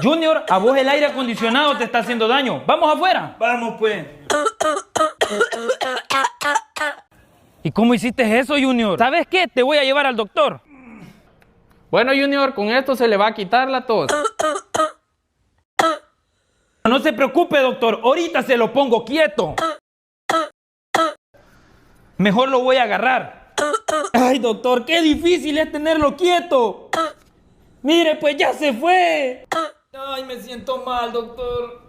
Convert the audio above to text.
Junior, a vos el aire acondicionado te está haciendo daño. ¿Vamos afuera? Vamos pues. ¿Y cómo hiciste eso, Junior? ¿Sabes qué? Te voy a llevar al doctor. Bueno, Junior, con esto se le va a quitar la tos. No se preocupe, doctor. Ahorita se lo pongo quieto. Mejor lo voy a agarrar. Ay, doctor, qué difícil es tenerlo quieto. Mire, pues ya se fue. Ay, me siento mal, doctor.